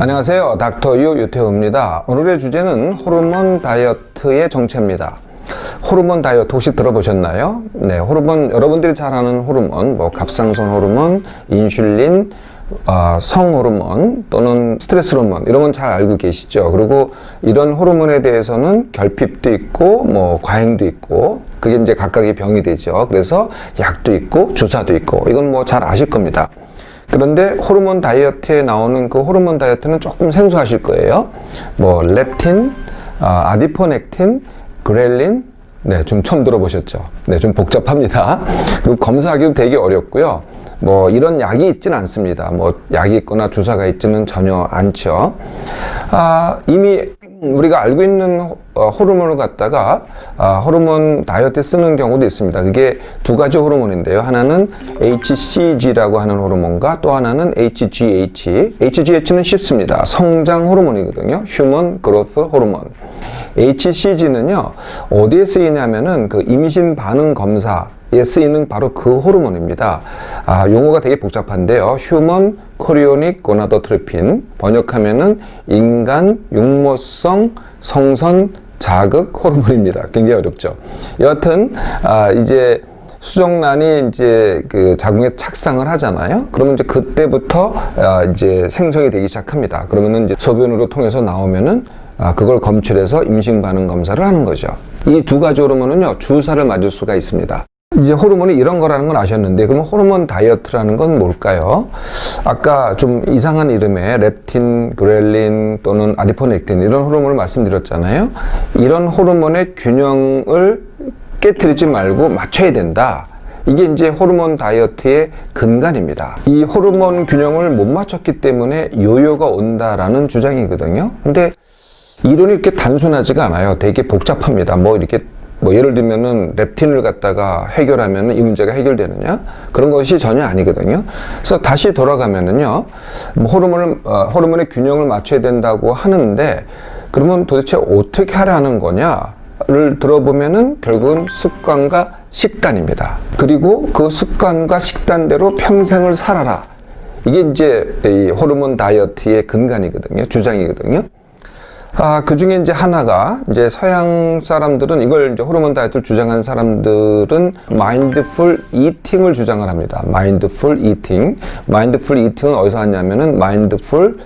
안녕하세요. 닥터유 유태우입니다. 오늘의 주제는 호르몬 다이어트의 정체입니다. 호르몬 다이어트 혹시 들어보셨나요? 네, 호르몬, 여러분들이 잘 아는 호르몬, 갑상선 호르몬, 인슐린, 성호르몬 또는 스트레스 호르몬 이런 건 잘 알고 계시죠. 그리고 이런 호르몬에 대해서는 결핍도 있고 과잉도 있고 그게 이제 각각의 병이 되죠. 그래서 약도 있고 주사도 있고 이건 잘 아실 겁니다. 그런데 호르몬 다이어트에 나오는 그 호르몬 다이어트는 조금 생소하실 거예요. 렙틴, 아디포넥틴, 그렐린, 네, 좀 처음 들어보셨죠? 네, 좀 복잡합니다. 그리고 검사하기도 되게 어렵고요. 이런 약이 있진 않습니다. 약이 있거나 주사가 있지는 전혀 않죠. 이미 우리가 알고 있는 호르몬을 갖다가 호르몬 다이어트에 쓰는 경우도 있습니다. 그게 두 가지 호르몬인데요. 하나는 HCG라고 하는 호르몬과 또 하나는 HGH. HGH는 쉽습니다. 성장 호르몬이거든요. 휴먼 그로스 호르몬. HCG는요, 어디에 쓰이냐면은 그 임신 반응 검사에 쓰이는 바로 그 호르몬입니다. 용어가 되게 복잡한데요. 휴먼 코리오닉 고나도트로핀, 번역하면은 인간 육모성 성선 자극 호르몬입니다. 굉장히 어렵죠. 여하튼 이제 수정란이 이제 그 자궁에 착상을 하잖아요. 그러면 이제 그때부터 이제 생성이 되기 시작합니다. 그러면은 이제 소변으로 통해서 나오면은 그걸 검출해서 임신 반응 검사를 하는 거죠. 이 두 가지 호르몬은요, 주사를 맞을 수가 있습니다. 이제 호르몬이 이런 거라는 건 아셨는데, 그럼 호르몬 다이어트라는 건 뭘까요? 아까 좀 이상한 이름의 렙틴, 그렐린 또는 아디포넥틴 이런 호르몬을 말씀드렸잖아요. 이런 호르몬의 균형을 깨트리지 말고 맞춰야 된다. 이게 이제 호르몬 다이어트의 근간입니다. 이 호르몬 균형을 못 맞췄기 때문에 요요가 온다라는 주장이거든요. 근데 이론이 이렇게 단순하지가 않아요. 되게 복잡합니다. 예를 들면은 렙틴을 갖다가 해결하면 이 문제가 해결되느냐? 그런 것이 전혀 아니거든요. 그래서 다시 돌아가면은요, 호르몬의 균형을 맞춰야 된다고 하는데, 그러면 도대체 어떻게 하라는 거냐를 들어보면은 결국은 습관과 식단입니다. 그리고 그 습관과 식단대로 평생을 살아라. 이게 이제 이 호르몬 다이어트의 근간이거든요. 주장이거든요. 그 중에 이제 하나가, 이제 서양 사람들은 이걸 이제 호르몬 다이어트를 주장하는 사람들은 마인드풀 이팅을 주장을 합니다. 마인드풀 이팅. 마인드풀 이팅은 어디서 왔냐면은 마인드풀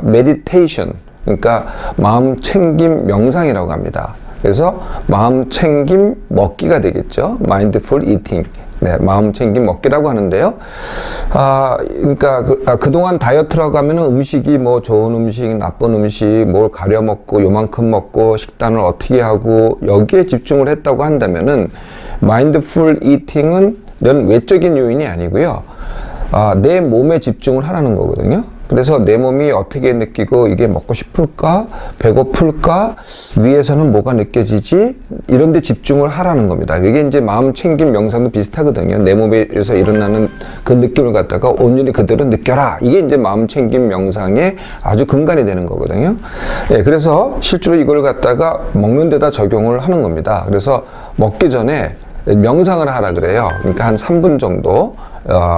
메디테이션. 그러니까 마음 챙김 명상이라고 합니다. 그래서 마음 챙김 먹기가 되겠죠. 마인드풀 이팅. 네, 마음 챙김 먹기라고 하는데요. 그러니까 그동안 다이어트라고 하면은 음식이 좋은 음식, 나쁜 음식, 뭘 가려 먹고 요만큼 먹고 식단을 어떻게 하고 여기에 집중을 했다고 한다면은 마인드풀 이팅은 이런 외적인 요인이 아니고요. 내 몸에 집중을 하라는 거거든요. 그래서 내 몸이 어떻게 느끼고 이게 먹고 싶을까? 배고플까? 위에서는 뭐가 느껴지지? 이런 데 집중을 하라는 겁니다. 이게 이제 마음 챙김 명상도 비슷하거든요. 내 몸에서 일어나는 그 느낌을 갖다가 온전히 그대로 느껴라. 이게 이제 마음 챙김 명상의 아주 근간이 되는 거거든요. 예, 그래서 실제로 이걸 갖다가 먹는 데다 적용을 하는 겁니다. 그래서 먹기 전에 명상을 하라 그래요. 그러니까 한 3분 정도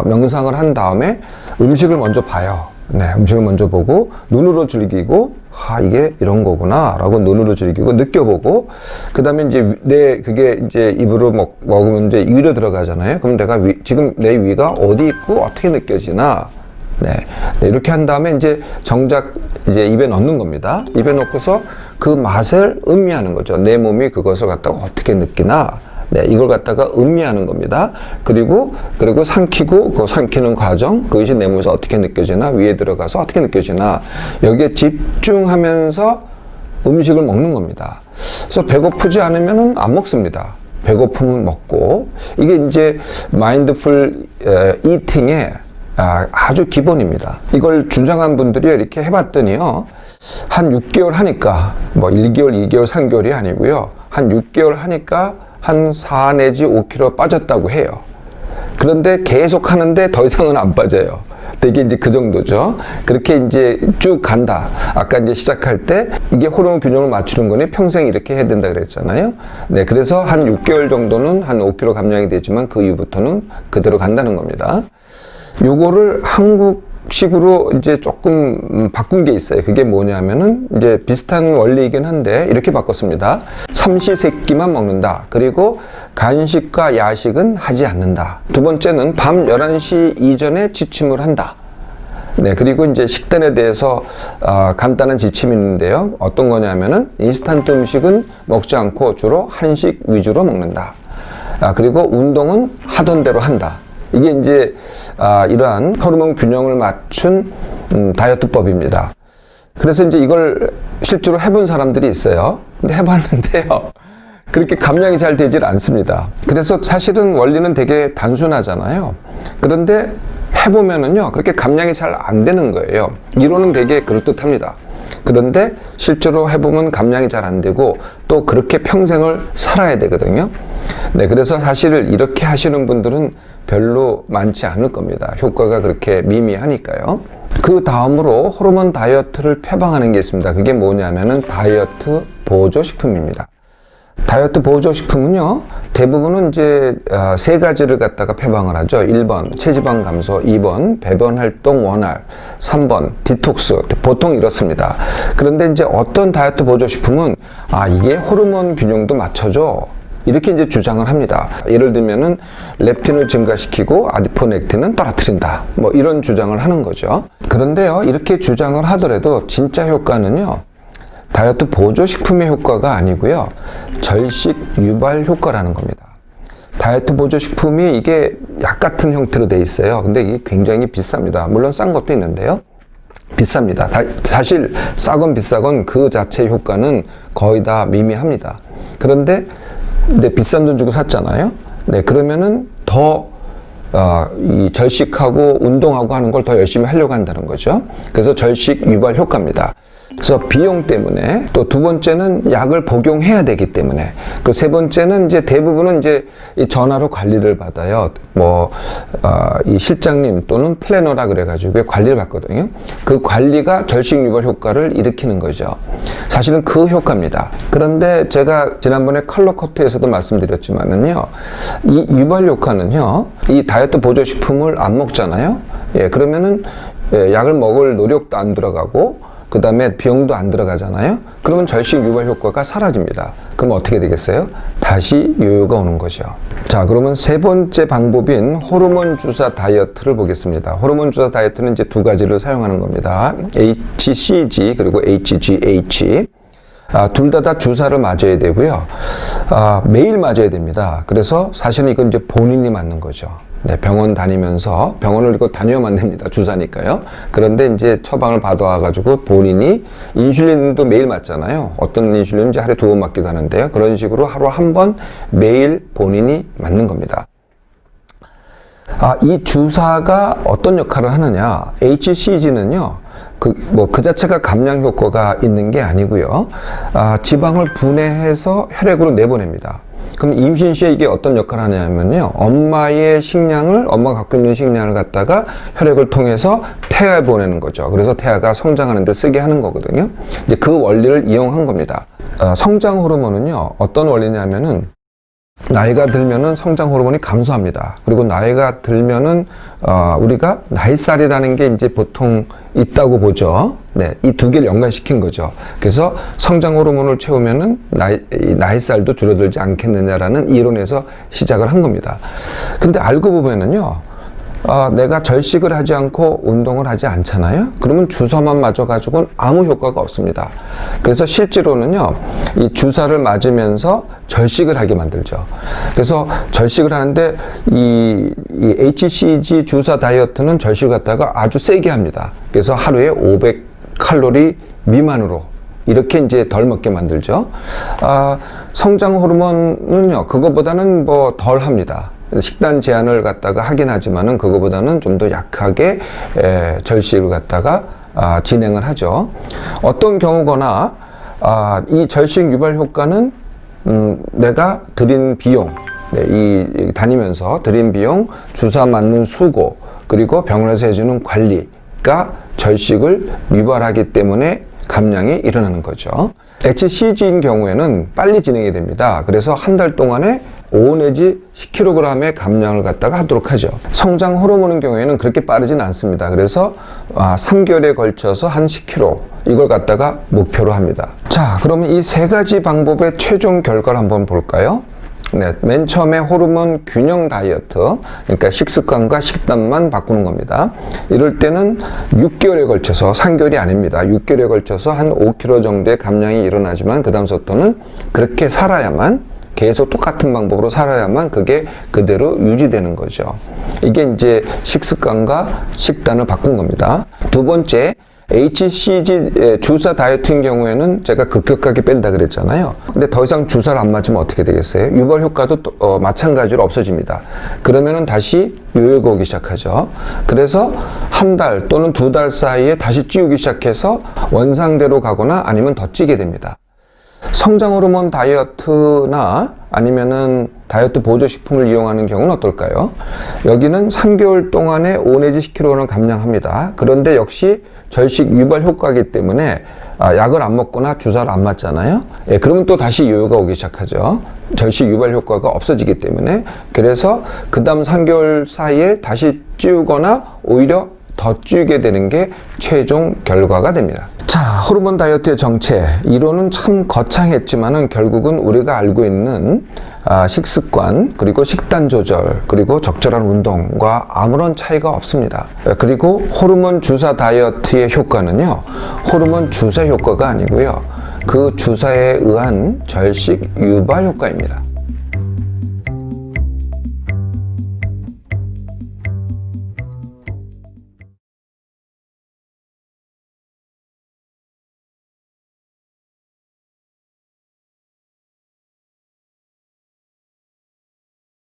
명상을 한 다음에 음식을 먼저 봐요. 네, 음식을 먼저 보고 눈으로 즐기고 이게 이런 거구나 라고 눈으로 즐기고 느껴보고, 그 다음에 이제 그게 이제 입으로 먹으면 이제 위로 들어가잖아요. 그럼 내가 지금 내 위가 어디 있고 어떻게 느껴지나, 네, 이렇게 한 다음에 이제 정작 이제 입에 넣는 겁니다. 입에 넣고서 그 맛을 음미하는 거죠. 내 몸이 그것을 갖다가 어떻게 느끼나, 네, 이걸 갖다가 음미하는 겁니다. 그리고 삼키고 그 삼키는 과정, 그것이 내 몸에서 어떻게 느껴지나, 위에 들어가서 어떻게 느껴지나, 여기에 집중하면서 음식을 먹는 겁니다. 그래서 배고프지 않으면 안 먹습니다. 배고프면 먹고, 이게 이제 마인드풀 이팅의 아주 기본입니다. 이걸 주장한 분들이 이렇게 해봤더니요, 한 6개월 하니까 1개월, 2개월, 3개월이 아니고요, 한 6개월 하니까 한 4 내지 5kg 빠졌다고 해요. 그런데 계속 하는데 더 이상은 안 빠져요. 되게 이제 그 정도죠. 그렇게 이제 쭉 간다. 아까 이제 시작할 때 이게 호르몬 균형을 맞추는 거니 평생 이렇게 해야 된다 그랬잖아요. 네, 그래서 한 6개월 정도는 한 5kg 감량이 되지만 그 이후부터는 그대로 간다는 겁니다. 요거를 한국 식으로 이제 조금 바꾼 게 있어요. 그게 뭐냐면은 이제 비슷한 원리이긴 한데 이렇게 바꿨습니다. 삼시세끼만 먹는다. 그리고 간식과 야식은 하지 않는다. 두 번째는 밤 11시 이전에 지침을 한다. 네, 그리고 이제 식단에 대해서 간단한 지침이 있는데요. 어떤 거냐면은 인스턴트 음식은 먹지 않고 주로 한식 위주로 먹는다. 그리고 운동은 하던 대로 한다. 이게 이제 이러한 호르몬 균형을 맞춘 다이어트법입니다. 그래서 이제 이걸 실제로 해본 사람들이 있어요. 근데 해봤는데요. 그렇게 감량이 잘 되질 않습니다. 그래서 사실은 원리는 되게 단순하잖아요. 그런데 해보면은요, 그렇게 감량이 잘 안 되는 거예요. 이론은 되게 그럴듯합니다. 그런데 실제로 해보면 감량이 잘 안 되고 또 그렇게 평생을 살아야 되거든요. 네, 그래서 사실 이렇게 하시는 분들은 별로 많지 않을 겁니다. 효과가 그렇게 미미하니까요. 그 다음으로 호르몬 다이어트를 표방하는 게 있습니다. 그게 뭐냐면은 다이어트 보조식품입니다. 다이어트 보조식품은요, 대부분은 이제 세 가지를 갖다가 표방을 하죠. 1번 체지방 감소, 2번 배변 활동 원활, 3번 디톡스. 보통 이렇습니다. 그런데 이제 어떤 다이어트 보조식품은 이게 호르몬 균형도 맞춰줘, 이렇게 이제 주장을 합니다. 예를 들면은 렙틴을 증가시키고 아디포넥틴은 떨어뜨린다. 뭐 이런 주장을 하는 거죠. 그런데요, 이렇게 주장을 하더라도 진짜 효과는요, 다이어트 보조식품의 효과가 아니고요, 절식 유발 효과라는 겁니다. 다이어트 보조식품이 이게 약 같은 형태로 돼 있어요. 근데 이게 굉장히 비쌉니다. 물론 싼 것도 있는데요, 비쌉니다. 사실 싸건 비싸건 그 자체의 효과는 거의 다 미미합니다. 그런데 비싼 돈 주고 샀잖아요. 네, 그러면은 더 이 절식하고 운동하고 하는 걸 더 열심히 하려고 한다는 거죠. 그래서 절식 유발 효과입니다. 그래서 비용 때문에, 또 두 번째는 약을 복용해야 되기 때문에, 그 세 번째는 이제 대부분은 이제 이 전화로 관리를 받아요. 이 실장님 또는 플래너라 그래가지고 관리를 받거든요. 그 관리가 절식 유발 효과를 일으키는 거죠. 사실은 그 효과입니다. 그런데 제가 지난번에 컬러 커트에서도 말씀드렸지만은요, 이 유발 효과는요, 이 다이어트 보조식품을 안 먹잖아요. 예, 그러면은 약을 먹을 노력도 안 들어가고, 그 다음에 비용도 안 들어가잖아요. 그러면 절식 유발 효과가 사라집니다. 그럼 어떻게 되겠어요? 다시 요요가 오는 거죠. 자, 그러면 세 번째 방법인 호르몬 주사 다이어트를 보겠습니다. 호르몬 주사 다이어트는 이제 두 가지를 사용하는 겁니다. HCG 그리고 HGH. 둘 다 주사를 맞아야 되고요. 매일 맞아야 됩니다. 그래서 사실은 이건 이제 본인이 맞는 거죠. 네, 병원 다니면서, 병원을 이거 다녀야만 됩니다. 주사니까요. 그런데 이제 처방을 받아와가지고 본인이, 인슐린도 매일 맞잖아요. 어떤 인슐린은 이제 하루에 2번 맞기도 하는데요. 그런 식으로 하루 한 번 매일 본인이 맞는 겁니다. 이 주사가 어떤 역할을 하느냐. HCG는요, 그 자체가 감량 효과가 있는 게 아니고요. 지방을 분해해서 혈액으로 내보냅니다. 그럼 임신 시에 이게 어떤 역할을 하냐면요, 엄마의 식량을, 엄마가 갖고 있는 식량을 갖다가 혈액을 통해서 태아에 보내는 거죠. 그래서 태아가 성장하는 데 쓰게 하는 거거든요. 이제 그 원리를 이용한 겁니다. 성장 호르몬은요, 어떤 원리냐면은, 나이가 들면은 성장 호르몬이 감소합니다. 그리고 나이가 들면은 우리가 나이살이라는 게 이제 보통 있다고 보죠. 네, 이 두 개를 연관시킨 거죠. 그래서 성장 호르몬을 채우면은 나이살도 줄어들지 않겠느냐라는 이론에서 시작을 한 겁니다. 근데 알고 보면은요, 내가 절식을 하지 않고 운동을 하지 않잖아요. 그러면 주사만 맞아가지고는 아무 효과가 없습니다. 그래서 실제로는요, 이 주사를 맞으면서 절식을 하게 만들죠. 그래서 절식을 하는데 이 HCG 주사 다이어트는 절식을 갖다가 아주 세게 합니다. 그래서 하루에 500칼로리 미만으로 이렇게 이제 덜 먹게 만들죠. 성장 호르몬은요, 그거보다는 뭐 덜 합니다. 식단 제한을 갖다가 하긴 하지만은 그거보다는 좀 더 약하게 절식을 갖다가 진행을 하죠. 어떤 경우거나 이 절식 유발 효과는 내가 들인 비용, 이 다니면서 들인 비용, 주사 맞는 수고, 그리고 병원에서 해주는 관리가 절식을 유발하기 때문에 감량이 일어나는 거죠. HCG인 경우에는 빨리 진행이 됩니다. 그래서 한 달 동안에 5 내지 10kg의 감량을 갖다가 하도록 하죠. 성장 호르몬의 경우에는 그렇게 빠르진 않습니다. 그래서 3개월에 걸쳐서 한 10kg 이걸 갖다가 목표로 합니다. 자, 그러면 이 세 가지 방법의 최종 결과를 한번 볼까요? 네, 맨 처음에 호르몬 균형 다이어트, 그러니까 식습관과 식단만 바꾸는 겁니다. 이럴 때는 6개월에 걸쳐서, 3개월이 아닙니다. 6개월에 걸쳐서 한 5kg 정도의 감량이 일어나지만 그 다음부터는 그렇게 살아야만, 계속 똑같은 방법으로 살아야만 그게 그대로 유지되는 거죠. 이게 이제 식습관과 식단을 바꾼 겁니다. 두 번째, HCG 주사 다이어트인 경우에는 제가 급격하게 뺀다 그랬잖아요. 근데 더 이상 주사를 안 맞으면 어떻게 되겠어요? 유발 효과도 마찬가지로 없어집니다. 그러면은 다시 요요가 오기 시작하죠. 그래서 한 달 또는 2달 사이에 다시 찌우기 시작해서 원상대로 가거나 아니면 더 찌게 됩니다. 성장 호르몬 다이어트나 아니면은 다이어트 보조식품을 이용하는 경우는 어떨까요? 여기는 3개월 동안에 5 내지 10kg는 감량합니다. 그런데 역시 절식 유발 효과이기 때문에 약을 안 먹거나 주사를 안 맞잖아요. 예, 그러면 또 다시 요요가 오기 시작하죠. 절식 유발 효과가 없어지기 때문에. 그래서 그 다음 3개월 사이에 다시 찌우거나 오히려 더 찌우게 되는 게 최종 결과가 됩니다. 자, 호르몬 다이어트의 정체, 이론은 참 거창했지만은 결국은 우리가 알고 있는 식습관, 그리고 식단 조절, 그리고 적절한 운동과 아무런 차이가 없습니다. 그리고 호르몬 주사 다이어트의 효과는요, 호르몬 주사 효과가 아니고요, 그 주사에 의한 절식 유발 효과입니다.